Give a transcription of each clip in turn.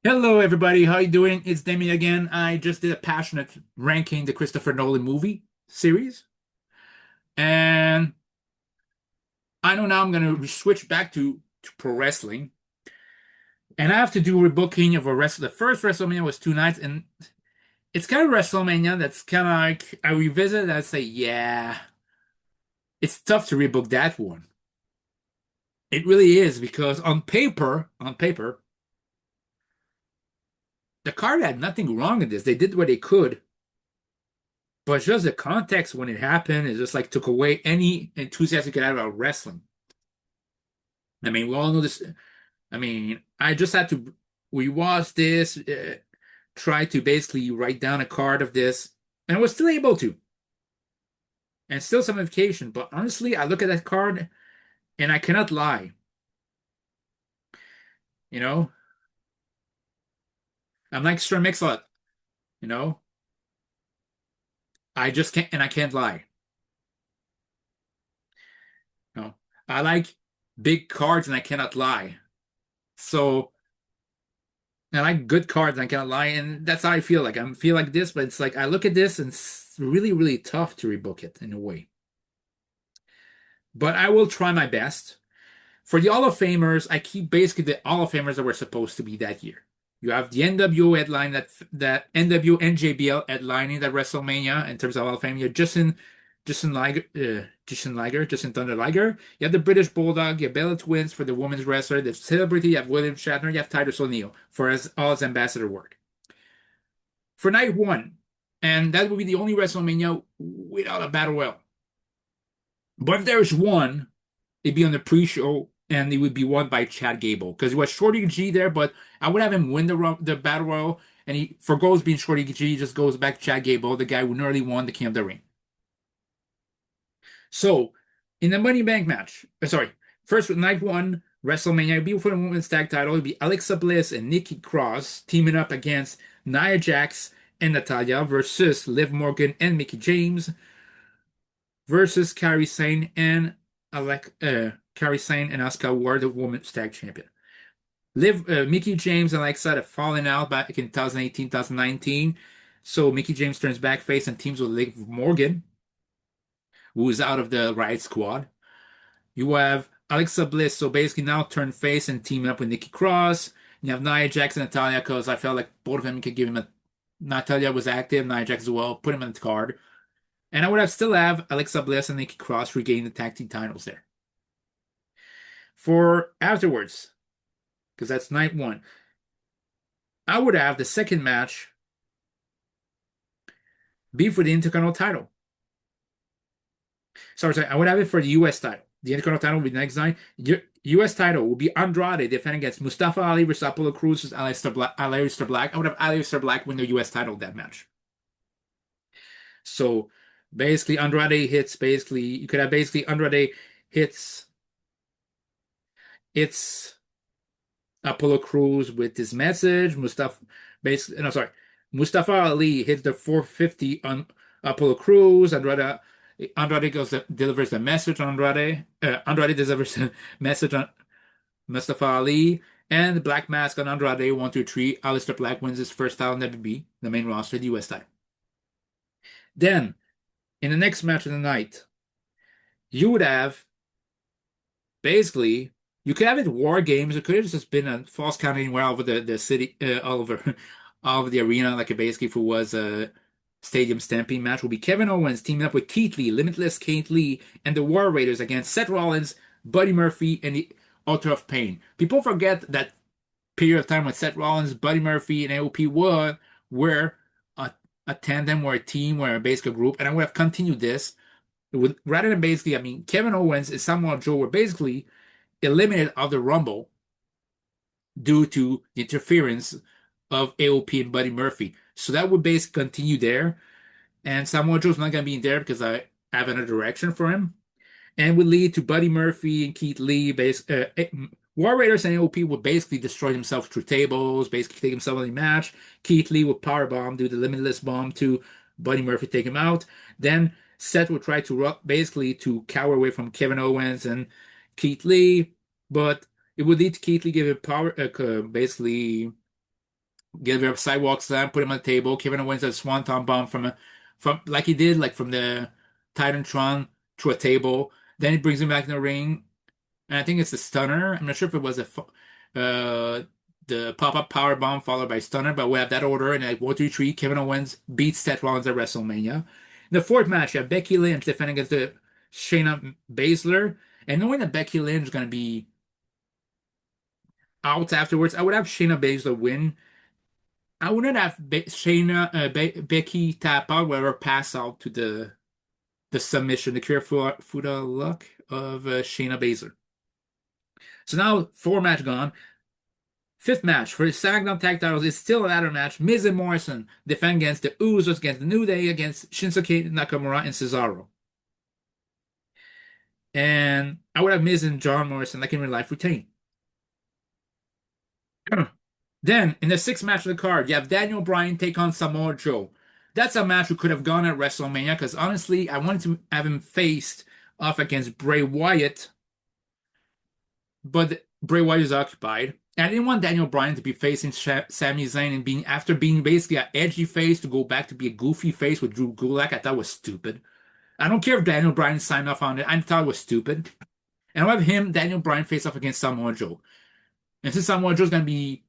Hello, everybody. How you doing? It's Damien again. I just did a passionate ranking the Christopher Nolan movie series, and I know now I'm gonna switch back to pro wrestling, and I have to do rebooking of a wrestle. The first WrestleMania was 2 nights, and it's kind of WrestleMania that's kind of like I revisit and I say, yeah, it's tough to rebook that one. It really is because on paper, the card had nothing wrong in this. They did what they could. But just the context when it happened, it just like took away any enthusiasm you could have about wrestling. I mean, we all know this. I mean, I just had to rewatch this, try to basically write down a card of this, and was still able to, and still some indication. But honestly, I look at that card and I cannot lie. You know, I'm like Sir Mix-a-Lot. You know, I just can't, and I can't lie. You know, I like big cards and I cannot lie. So. I like good cards, I can't lie, and that's how I feel like. I feel like this, but it's like I look at this and it's really, really tough to rebook it in a way. But I will try my best. For the Hall of Famers, I keep basically the Hall of Famers that were supposed to be that year. You have the NWO headline that NWO NJBL headlining that WrestleMania in terms of Hall of Fame. You have Justin Thunder Liger. You have the British Bulldog. You have Bella Twins for the women's wrestler. The celebrity. You have William Shatner. You have Titus O'Neil for all his ambassador work for night one, and that would be the only WrestleMania without a battle royal. But if there's one, it'd be on the pre-show, and it would be won by Chad Gable because he was Shorty G there, but I would have him win the battle royal, and he forgoes being Shorty G, he just goes back to Chad Gable, the guy who nearly won the King of the Ring. So in the Money Bank match, sorry, first with night one. WrestleMania, it'd be for the women's tag title. It'd be Alexa Bliss and Nikki Cross teaming up against Nia Jax and Natalia versus Liv Morgan and Mickie James versus Kairi Sane and Asuka Ward, the women's tag champion. Mickie James and Alexa have fallen out back in 2018, 2019. So Mickie James turns back face and teams with Liv Morgan, who is out of the Riot Squad. You have Alexa Bliss, so basically now turn face and teaming up with Nikki Cross. You have Nia Jax and Natalia because I felt like both of them could give him a. Natalia was active, Nia Jax as well. Put him on the card. And I would have still have Alexa Bliss and Nikki Cross regain the tag team titles there. For afterwards, because that's night one, I would have the second match be for the Intercontinental title. Sorry, I would have it for the US title. The Intercontinental title will be the next night. US title will be Andrade defending against Mustafa Ali versus Apollo Crews versus Aleister Black. I would have Aleister Black win the US title that match. So basically, Andrade hits. Basically, you could have basically Andrade hits. It's Apollo Crews with his message. Basically, no, sorry. Mustafa Ali hits the 450 on Apollo Crews. Andrade delivers the message on Andrade. Andrade delivers a message on Mustafa Ali. And the Black Mask on Andrade 1, 2, 3. Aleister Black wins his first title in WWE, the main roster, the US title. Then, in the next match of the night, you would have basically you could have it war games. It could have just been a false count anywhere all over the city, all over all over the arena, like it basically if it was a stadium stampede match. Will be Kevin Owens teaming up with Keith Lee, Limitless Keith Lee, and the War Raiders against Seth Rollins, Buddy Murphy, and the Author of Pain. People forget that period of time when Seth Rollins, Buddy Murphy, and AOP were a tandem or a team or a basic group, and I would have continued this. Rather than basically, I mean, Kevin Owens and Samoa Joe were basically eliminated of the Rumble due to the interference of AOP and Buddy Murphy. So that would basically continue there. And Samoa Joe's not going to be in there because I have another direction for him. And would lead to Buddy Murphy and Keith Lee. War Raiders and AOP would basically destroy themselves through tables, basically take himself in the match. Keith Lee would powerbomb, do the limitless bomb to Buddy Murphy, take him out. Then Seth would try to basically to cower away from Kevin Owens and Keith Lee, but it would lead to Keith Lee giving basically give him a sidewalk slam, put him on the table. Kevin Owens a swanton bomb from like he did like from the Titantron to a table. Then he brings him back in the ring, and I think it's a stunner. I'm not sure if it was uh the pop-up power bomb followed by stunner, but we have that order. And at 1, 2, 3, Kevin Owens beats Seth Rollins at WrestleMania. In the fourth match, you have Becky Lynch defending against the Shayna Baszler, and knowing that Becky Lynch is going to be out afterwards, I would have Shayna Baszler win. I wouldn't have Becky tap out, whatever pass out to the submission, the Fuda luck of Shayna Baszler. So now four match gone. Fifth match for the SmackDown Tag Titles is still a ladder match. Miz and Morrison defend against the Usos, against the New Day, against Shinsuke Nakamura and Cesaro. And I would have Miz and John Morrison, like in real life, retain. Then, in the sixth match of the card, you have Daniel Bryan take on Samoa Joe. That's a match who could have gone at WrestleMania because honestly, I wanted to have him faced off against Bray Wyatt, but Bray Wyatt is occupied. And I didn't want Daniel Bryan to be facing Sami Zayn and being after being basically an edgy face to go back to be a goofy face with Drew Gulak. I thought was stupid. I don't care if Daniel Bryan signed off on it. I thought it was stupid. And I'll have him, Daniel Bryan, face off against Samoa Joe. And since Samoa Joe's gonna be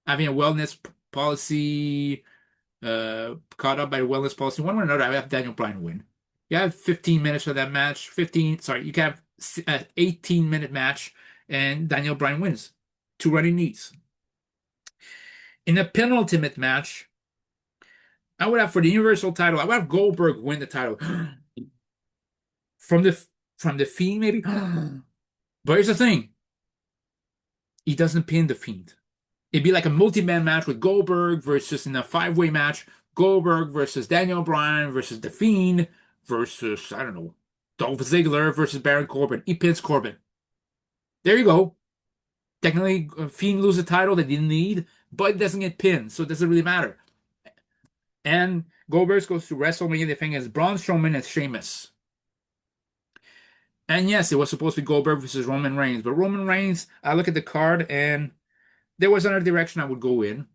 having a wellness policy, caught up by the wellness policy, one way or another, I have Daniel Bryan win. You have 15 minutes of that match. 15, sorry, you can have an 18-minute match, and Daniel Bryan wins. Two running knees. In the penultimate match, I would have for the Universal title, I would have Goldberg win the title. From the Fiend, maybe? But here's the thing. He doesn't pin the Fiend. It'd be like a multi-man match with Goldberg versus in a five-way match, Goldberg versus Daniel Bryan versus The Fiend versus, I don't know, Dolph Ziggler versus Baron Corbin. He pins Corbin. There you go. Technically, Fiend loses the title they didn't need, but it doesn't get pinned, so it doesn't really matter. And Goldberg goes to WrestleMania defending against Braun Strowman and Sheamus. And yes, it was supposed to be Goldberg versus Roman Reigns, but Roman Reigns, I look at the card and there was another direction I would go in.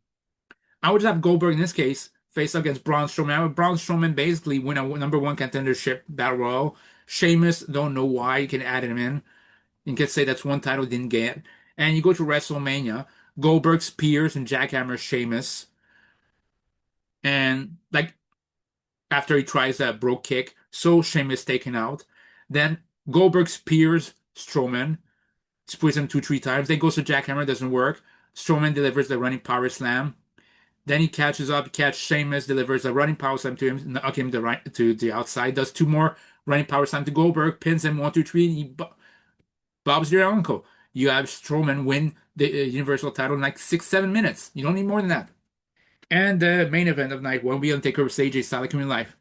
I would have Goldberg in this case face up against Braun Strowman. I would Braun Strowman basically win a number one contendership battle royal. Sheamus, don't know why you can add him in. You can say that's one title he didn't get. And you go to WrestleMania, Goldberg spears and jackhammers Sheamus. And like after he tries that broke kick, so Sheamus taken out. Then Goldberg spears Strowman, splits him 2, 3 times. Then goes to jackhammer, doesn't work. Strowman delivers the running power slam. Then he catches up, catches Sheamus, delivers a running power slam to him, knock him to the outside, does two more running power slam to Goldberg, pins him 1, 2, 3, and he bobs your uncle. You have Strowman win the Universal title in like 6, 7 minutes. You don't need more than that. And the main event of night one will be Undertaker versus AJ Styles like in real life.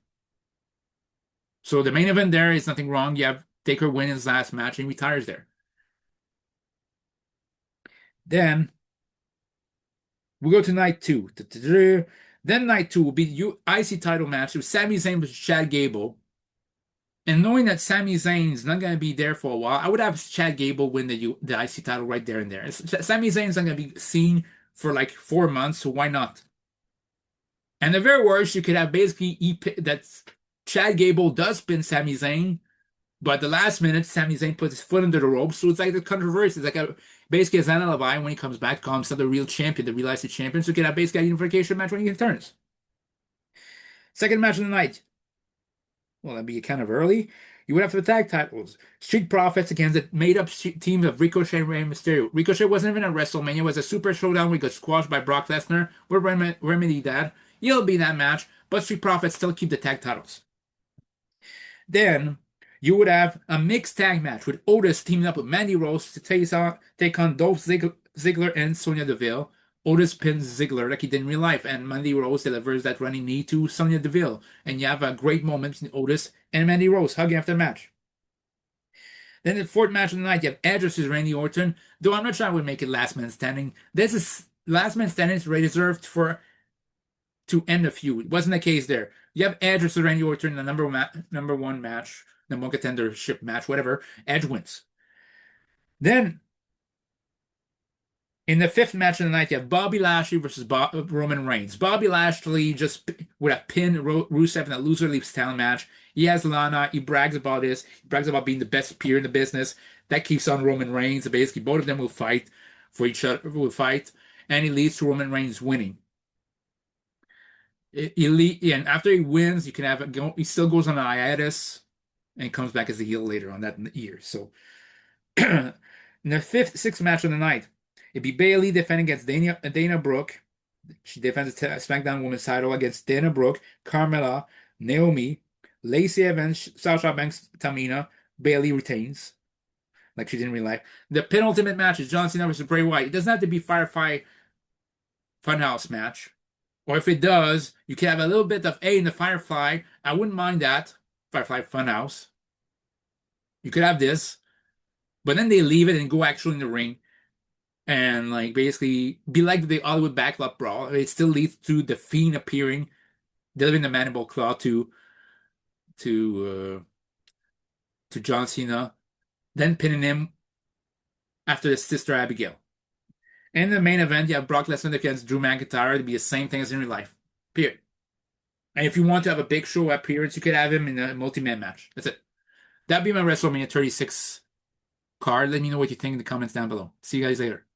So the main event there is nothing wrong. You have Taker win his last match and he retires there. Then we go to night two. Then night two will be the IC title match with Sami Zayn versus Chad Gable. And knowing that Sami Zayn is not going to be there for a while, I would have Chad Gable win the IC title right there and there. Sami Zayn is not going to be seen for like 4 months, so why not? And the very worst, you could have basically that Chad Gable does pin Sami Zayn, but at the last minute, Sami Zayn puts his foot under the ropes, so it's like the controversy. It's like basically as an alibi when he comes back, call himself the real champion, the real IC champion, so you can have basically a unification match when he returns. Second match of the night. Well, that'd be kind of early. You would have the tag titles. Street Profits against the made-up team of Ricochet and Rey Mysterio. Ricochet wasn't even at WrestleMania. It was a super showdown where he got squashed by Brock Lesnar. We'll remedy that. He'll be in that match, but Street Profits still keep the tag titles. Then you would have a mixed tag match with Otis teaming up with Mandy Rose to take on Dolph Ziggler and Sonya Deville. Otis pins Ziggler like he did in real life, and Mandy Rose delivers that running knee to Sonya Deville. And you have a great moment between Otis and Mandy Rose hugging after the match. Then the fourth match of the night, you have Edge versus Randy Orton. Though I'm not sure I would make it last man standing. This is last man standing is reserved to end the feud. It wasn't the case there. You have Edge versus Randy Orton in the number one match, number one contendership match, whatever. Edge wins. Then In the fifth match of the night, you have Bobby Lashley versus Roman Reigns. Bobby Lashley just would have pinned Rusev in a loser leaves town match. He has Lana. He brags about this. He brags about being the best peer in the business. That keeps on Roman Reigns. So basically, both of them will fight for each other. Will fight, and it leads to Roman Reigns winning. And after he wins, you can have it go. He still goes on a hiatus and comes back as a heel later on that year. So in the sixth match of the night, it'd be Bayley defending against Dana Brooke. She defends the SmackDown Women's title against Dana Brooke, Carmella, Naomi, Lacey Evans, Sasha Banks, Tamina. Bayley retains, like she did in real life. The penultimate match is John Cena versus Bray Wyatt. It doesn't have to be Firefly Funhouse match. Or if it does, you can have a little bit of A in the Firefly. I wouldn't mind that. Firefly Funhouse. You could have this. But then they leave it and go actually in the ring and like basically be like the Hollywood Backlot Brawl. It still leads to the Fiend appearing, delivering the mandible claw to John Cena, then pinning him after his sister Abigail. In the main event, you have Brock Lesnar against Drew McIntyre to be the same thing as in real life. Period. And if you want to have a big show appearance, you could have him in a multi-man match. That's it. That'd be my WrestleMania 36 card. Let me know what you think in the comments down below. See you guys later.